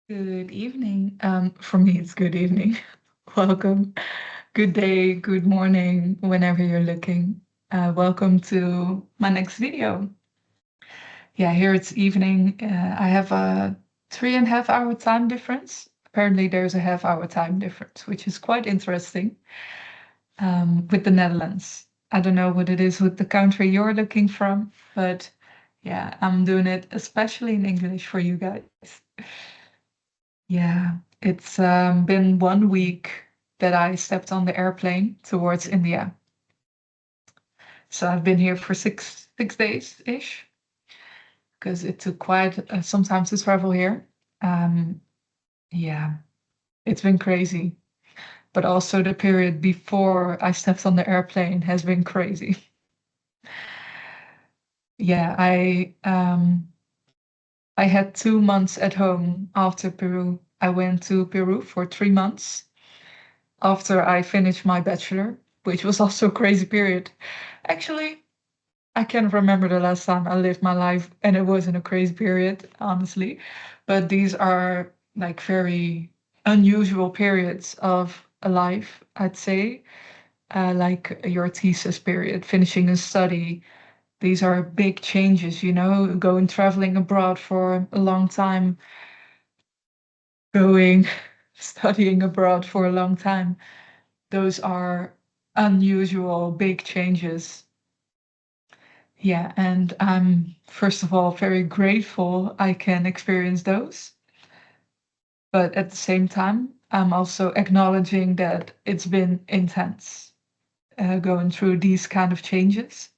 Good evening. For me, it's good evening. Welcome. Good day, good morning, whenever you're looking. Welcome to my next video. Yeah, here it's evening. I have a 3.5 hour time difference. Apparently, there's a half-hour time difference, which is quite interesting with the Netherlands. I don't know what it is with the country you're looking from, but yeah, I'm doing it especially in English for you guys. Yeah, it's been 1 week that I stepped on the airplane towards India. So I've been here for six days ish because it took quite some time to travel here. Um, yeah, it's been crazy. But also the period before I stepped on the airplane has been crazy. Yeah, I had 2 months at home after Peru. I went to Peru for 3 months after I finished my bachelor, which was also a crazy period. Actually, I can't remember the last time I lived my life and it wasn't a crazy period, honestly. But these are like very unusual periods of a life, I'd say, like your thesis period, finishing a study. These are big changes, going traveling abroad for a long time, going studying abroad for a long time. Those are unusual big changes. Yeah, and I'm first of all very grateful I can experience those. But at the same time, I'm also acknowledging that it's been intense going through these kind of changes.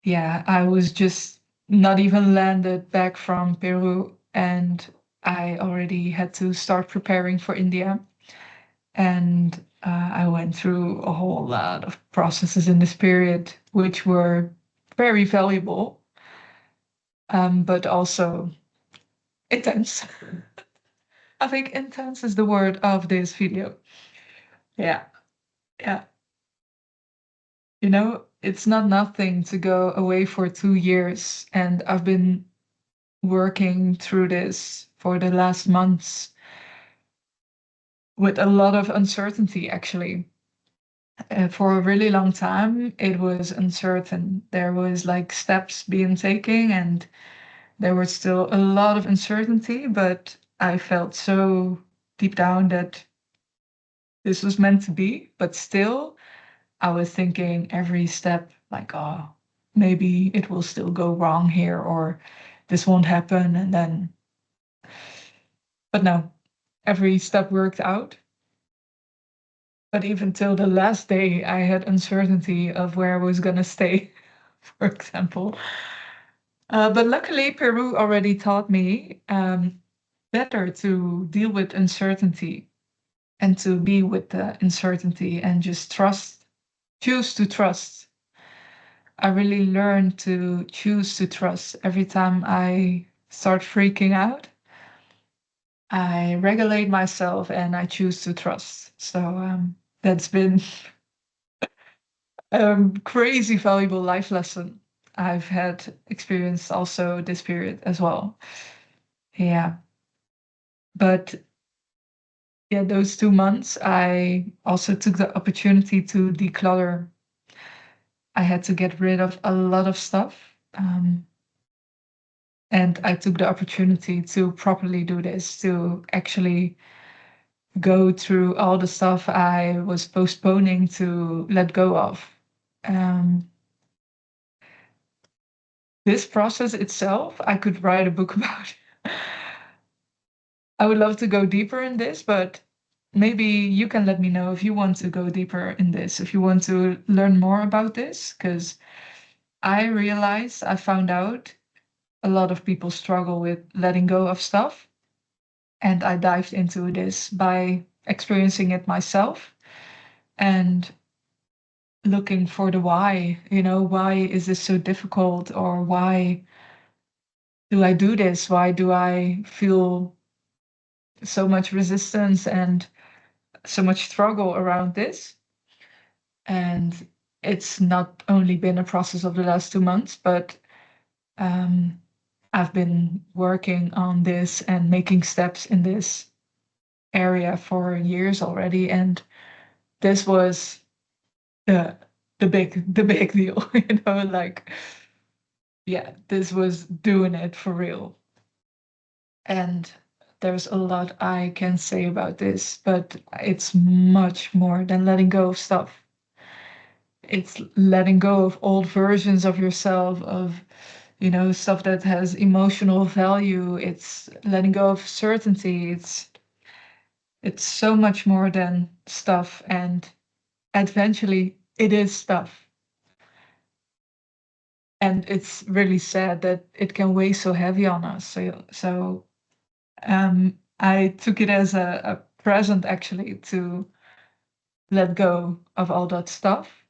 Yeah, I was just not even landed back from Peru, and I already had to start preparing for India. And I went through a whole lot of processes in this period, which were very valuable, but also intense. I think intense is the word of this video. Yeah, yeah. It's not nothing to go away for 2 years, and I've been working through this for the last months with a lot of uncertainty, actually. For a really long time, it was uncertain. There was like steps being taken, and there was still a lot of uncertainty, but I felt so deep down that this was meant to be. But still, I was thinking every step, like, oh, maybe it will still go wrong here, or this won't happen. But no, every step worked out. But even till the last day, I had uncertainty of where I was going to stay, for example. But luckily, Peru already taught me better to deal with uncertainty and to be with the uncertainty and just choose to trust. I really learned to choose to trust every time I start freaking out. I regulate myself and I choose to trust. So that's been a crazy valuable life lesson I've had experienced also this period as well. Yeah. But yeah, those 2 months, I also took the opportunity to declutter. I had to get rid of a lot of stuff. And I took the opportunity to properly do this, to actually go through all the stuff I was postponing to let go of. Um, this process itself, I could write a book about. I would love to go deeper in this, but maybe you can let me know if you want to go deeper in this, if you want to learn more about this, because I found out a lot of people struggle with letting go of stuff. And I dived into this by experiencing it myself and looking for the why. Why is this so difficult? Or why do I do this? Why do I feel so much resistance and so much struggle around this? And it's not only been a process of the last 2 months, but I've been working on this and making steps in this area for years already, and this was the the big deal, like, yeah, this was doing it for real. And there's a lot I can say about this, but it's much more than letting go of stuff. It's letting go of old versions of yourself, of stuff that has emotional value. It's letting go of certainty. It's so much more than stuff, and eventually it is stuff. And it's really sad that it can weigh so heavy on us. So I took it as a present actually to let go of all that stuff,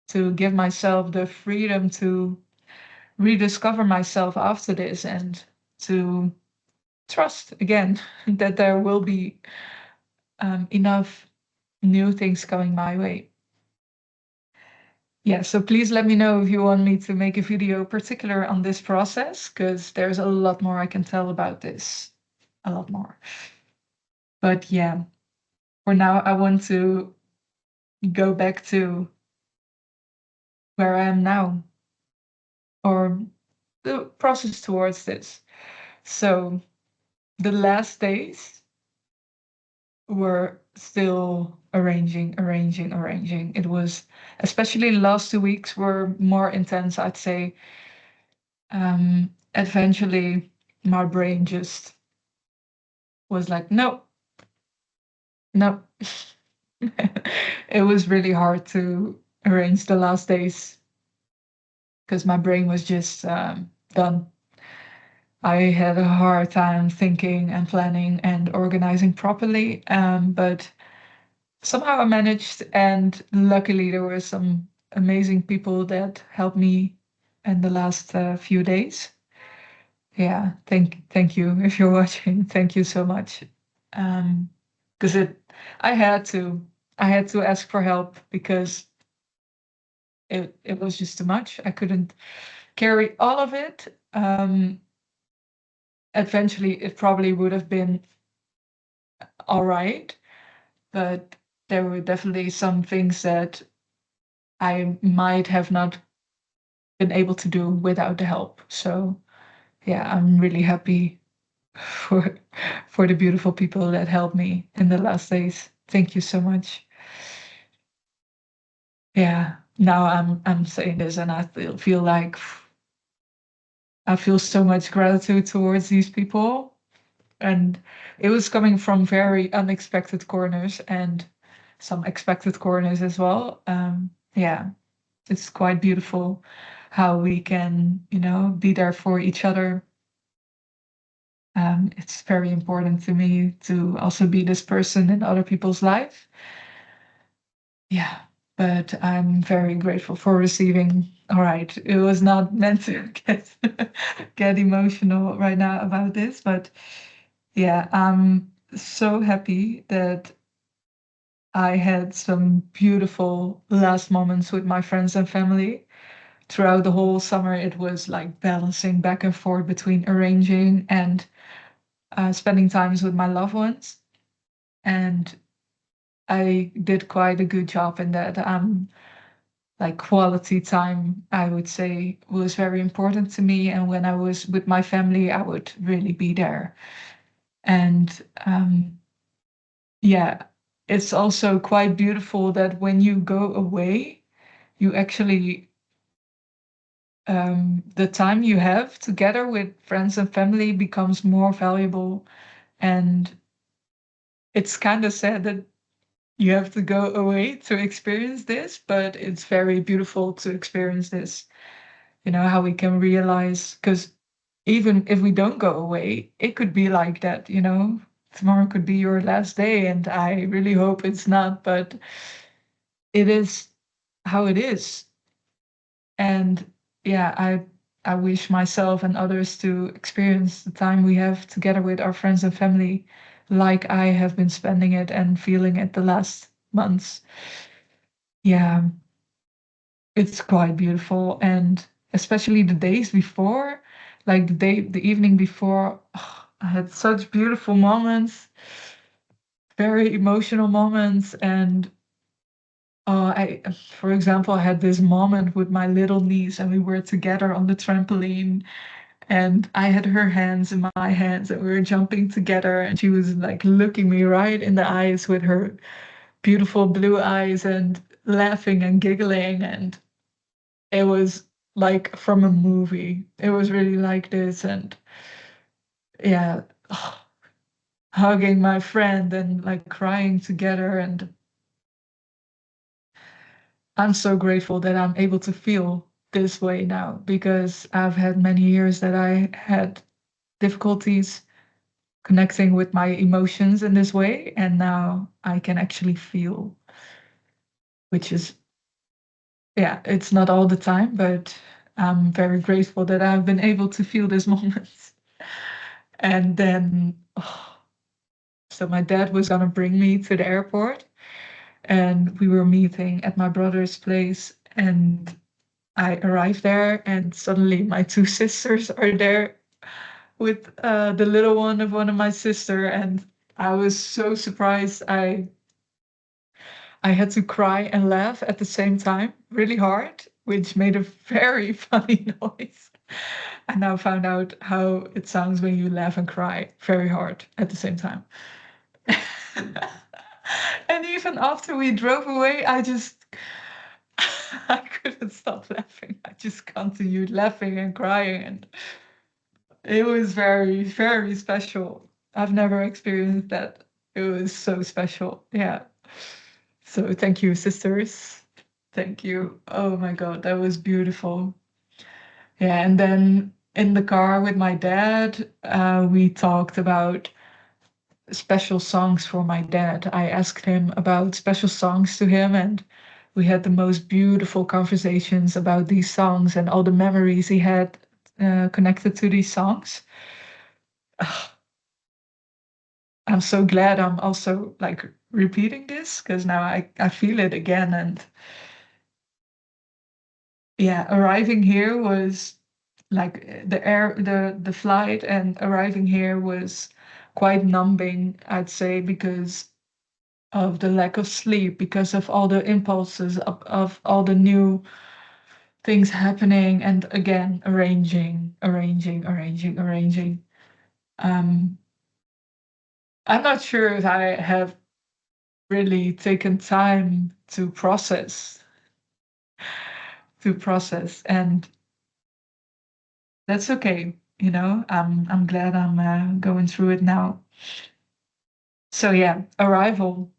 to give myself the freedom to rediscover myself after this, and to trust again that there will be enough new things coming my way. Yeah, so please let me know if you want me to make a video particular on this process, because there's a lot more I can tell about this. A lot more. But yeah, for now, I want to go back to where I am now, or the process towards this. So the last days were still arranging. It was, especially the last 2 weeks were more intense, I'd say. Eventually, my brain just was like, no, no. It was really hard to arrange the last days because my brain was just done. I had a hard time thinking and planning and organizing properly, but somehow I managed, and luckily there were some amazing people that helped me in the last few days. Yeah, thank you if you're watching. Thank you so much. Because I had to, I had to ask for help because it was just too much. I couldn't carry all of it. Eventually, it probably would have been all right, but there were definitely some things that I might have not been able to do without the help. So yeah, I'm really happy for for the beautiful people that helped me in the last days. Thank you so much. Yeah, now I'm saying this and I feel like I feel so much gratitude towards these people. And it was coming from very unexpected corners and some expected corners as well. Yeah, it's quite beautiful how we can, be there for each other. It's very important to me to also be this person in other people's life. Yeah, but I'm very grateful for receiving. All right, it was not meant to get emotional right now about this, but yeah, I'm so happy that I had some beautiful last moments with my friends and family. Throughout the whole summer, it was like balancing back and forth between arranging and spending times with my loved ones. And I did quite a good job in that. Like quality time, I would say, was very important to me. And when I was with my family, I would really be there. And yeah, it's also quite beautiful that when you go away, you actually, the time you have together with friends and family becomes more valuable. And it's kind of sad that you have to go away to experience this, but it's very beautiful to experience this. How we can realize, because even if we don't go away, it could be like that, tomorrow could be your last day, and I really hope it's not, but it is how it is. And yeah, I wish myself and others to experience the time we have together with our friends and family like I have been spending it and feeling it the last months. Yeah, it's quite beautiful. And especially the days before, like the evening before, I had such beautiful moments, very emotional moments. And for example, I had this moment with my little niece, and we were together on the trampoline, and I had her hands in my hands, and we were jumping together, and she was like looking me right in the eyes with her beautiful blue eyes and laughing and giggling. And it was like from a movie. It was really like this. And yeah, hugging my friend and like crying together. And I'm so grateful that I'm able to feel this way now, because I've had many years that I had difficulties connecting with my emotions in this way. And now I can actually feel, which is, yeah, it's not all the time, but I'm very grateful that I've been able to feel this moment. And then, so my dad was gonna bring me to the airport, and we were meeting at my brother's place. And I arrived there, and suddenly my two sisters are there with the little one of one of my sister, and I was so surprised. I had to cry and laugh at the same time, really hard, which made a very funny noise. I now found out how it sounds when you laugh and cry very hard at the same time. And even after we drove away, I couldn't stop laughing. I just continued laughing and crying, and it was very, very special. I've never experienced that. It was so special. Yeah. So thank you, sisters. Thank you. Oh my God, that was beautiful. Yeah, and then in the car with my dad, we talked about special songs for my dad. I asked him about special songs to him, and we had the most beautiful conversations about these songs and all the memories he had connected to these songs. I'm so glad I'm also like repeating this, because now I feel it again. And yeah, arriving here was like the flight and arriving here was quite numbing, I'd say, because of the lack of sleep, because of all the impulses of all the new things happening, and again arranging. um I'm not sure if I have really taken time to process, and that's okay. I'm glad I'm going through it now. So yeah, arrival.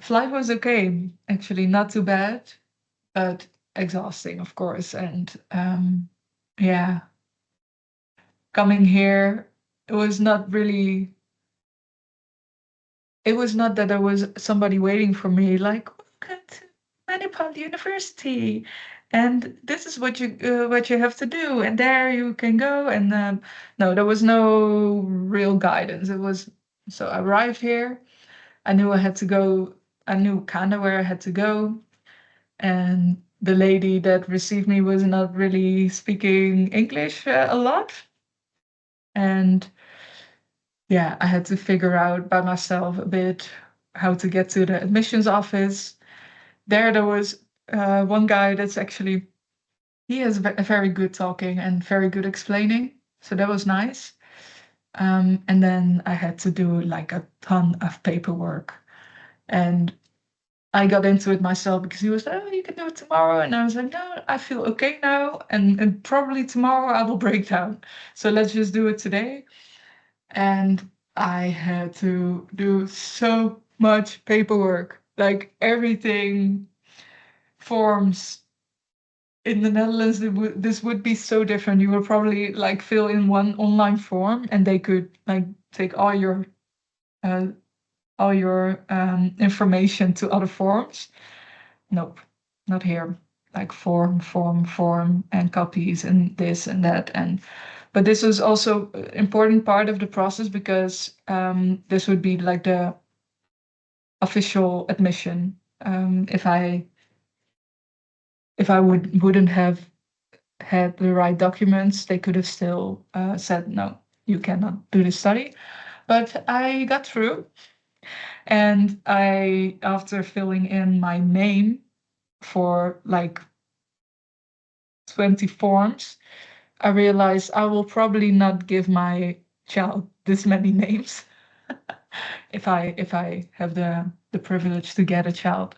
Flight was okay, actually, not too bad, but exhausting, of course. And yeah, coming here, it was not really, it was not that there was somebody waiting for me, like, welcome to Manipal University, and this is what you have to do, and there you can go. And no, there was no real guidance. It was so I arrived here. I knew I had to go. I knew kind of where I had to go, and the lady that received me was not really speaking English a lot. And yeah, I had to figure out by myself a bit how to get to the admissions office. There was one guy that's actually, he has very good talking and very good explaining. So that was nice. And then I had to do like a ton of paperwork. And I got into it myself because he was like, oh, you can do it tomorrow. And I was like, no, I feel okay now. And probably tomorrow I will break down. So let's just do it today. And I had to do so much paperwork, like everything, forms. In the Netherlands, this would be so different. You would probably like fill in one online form, and they could like take uh, all your information to other forms. Nope, not here. Like form, and copies, and this and that. But this was also an important part of the process, because this would be like the official admission. If I wouldn't have had the right documents, they could have still said, no, you cannot do this study. But I got through, and after filling in my name for like 20 forms, I realized I will probably not give my child this many names if I have the privilege to get a child.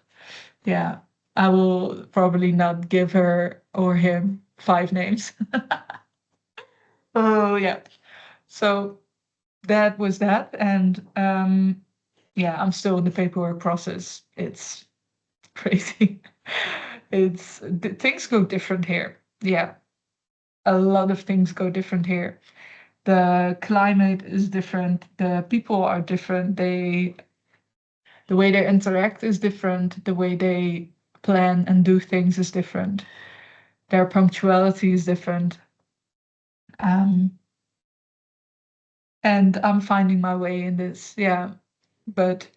Yeah, I will probably not give her or him 5 names. Oh yeah. So that was that, and yeah, I'm still in the paperwork process. It's crazy. Things go different here. Yeah, a lot of things go different here. The climate is different. The people are different. The way they interact is different. The way they plan and do things is different. Their punctuality is different. Um, and I'm finding my way in this. Yeah, but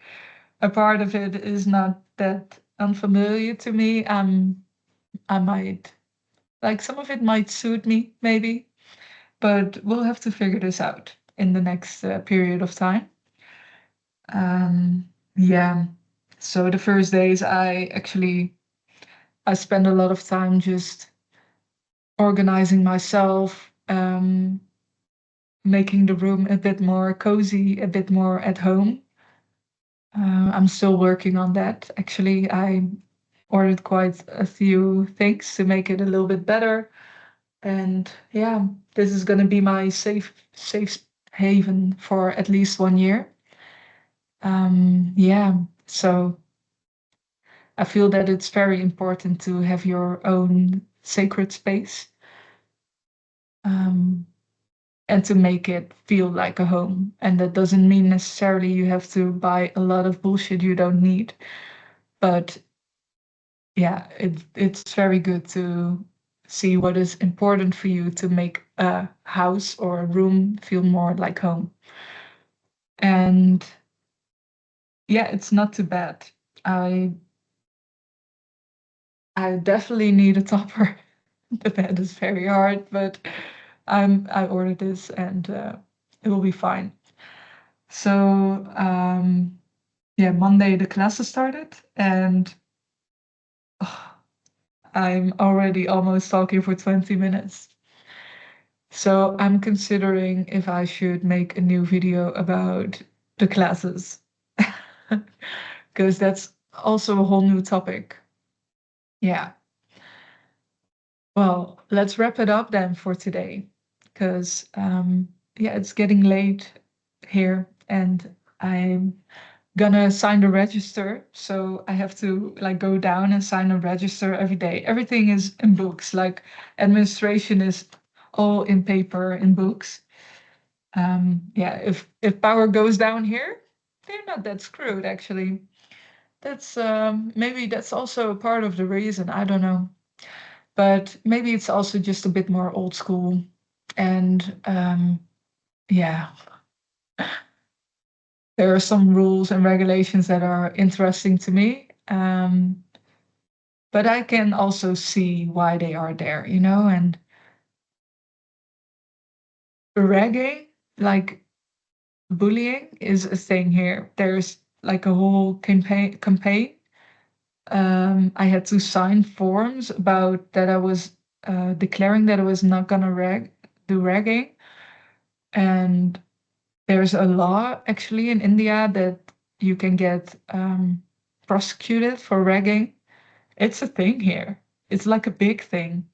a part of it is not that unfamiliar to me. I might like some of it might suit me, maybe, but we'll have to figure this out in the next period of time. Yeah. So the first days, I spend a lot of time just organizing myself, making the room a bit more cozy, a bit more at home. I'm still working on that. Actually, I ordered quite a few things to make it a little bit better. And yeah, this is going to be my safe haven for at least 1 year. Yeah, so I feel that it's very important to have your own sacred space, um, and to make it feel like a home. And that doesn't mean necessarily you have to buy a lot of bullshit you don't need. But yeah, it's very good to see what is important for you to make a house or a room feel more like home. And yeah, it's not too bad. I I definitely need a topper. The bed is very hard, but I ordered this, and it will be fine. So yeah, Monday the classes started, and oh, I'm already almost talking for 20 minutes. So I'm considering if I should make a new video about the classes, because that's also a whole new topic. Yeah. Well, let's wrap it up then for today, because yeah, it's getting late here, and I'm gonna sign the register. So I have to like go down and sign a register every day. Everything is in books, like administration is all in paper in books. Yeah, if power goes down here, they're not that screwed actually. That's maybe that's also a part of the reason. I don't know. But maybe it's also just a bit more old school. And yeah, there are some rules and regulations that are interesting to me. But I can also see why they are there, and ragging, like bullying, is a thing here. There's like a whole campaign. I had to sign forms about that I was declaring that I was not gonna do ragging. And there's a law actually in India that you can get prosecuted for ragging. It's a thing here. It's like a big thing.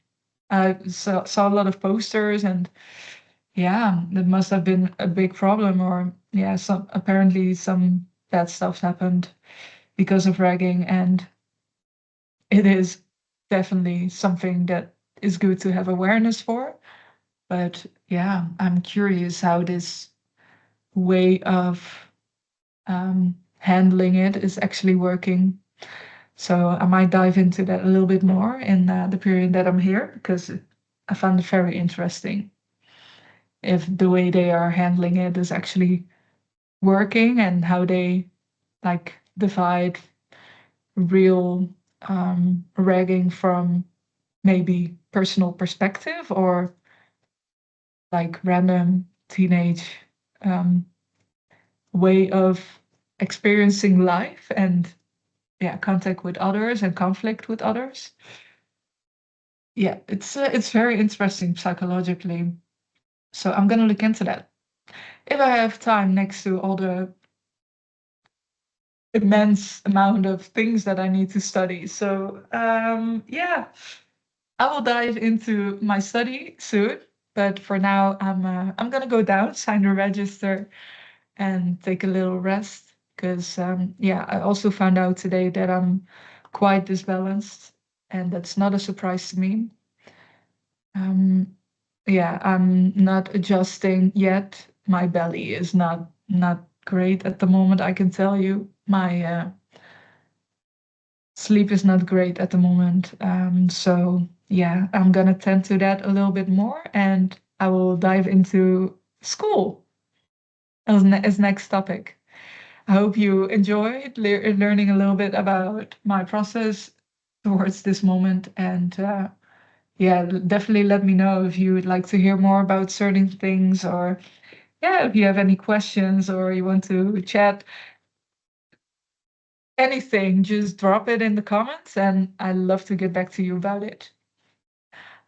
I saw a lot of posters, and yeah, that must have been a big problem. Or yeah, some bad stuff happened because of ragging, and it is definitely something that is good to have awareness for. But yeah, I'm curious how this way of handling it is actually working. So I might dive into that a little bit more in the period that I'm here, because I found it very interesting if the way they are handling it is actually working, and how they like divide real ragging from maybe personal perspective or like random teenage um, way of experiencing life and yeah, contact with others and conflict with others. Yeah, it's very interesting psychologically. So I'm gonna look into that if I have time next to all the immense amount of things that I need to study. So yeah, I will dive into my study soon. But for now, I'm gonna go down, sign the register, and take a little rest. Because yeah, I also found out today that I'm quite disbalanced, and that's not a surprise to me. Um, yeah, I'm not adjusting yet. My belly is not great at the moment. I can tell you, my sleep is not great at the moment. So yeah, I'm gonna tend to that a little bit more, and I will dive into school as next topic. I hope you enjoyed learning a little bit about my process towards this moment, and yeah, definitely let me know if you would like to hear more about certain things, or yeah, if you have any questions or you want to chat anything, just drop it in the comments, and I'd love to get back to you about it.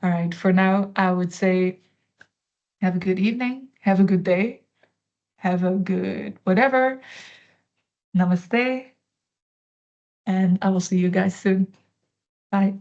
All right, for now, I would say have a good evening, have a good day, have a good whatever. Namaste, and I will see you guys soon. Bye.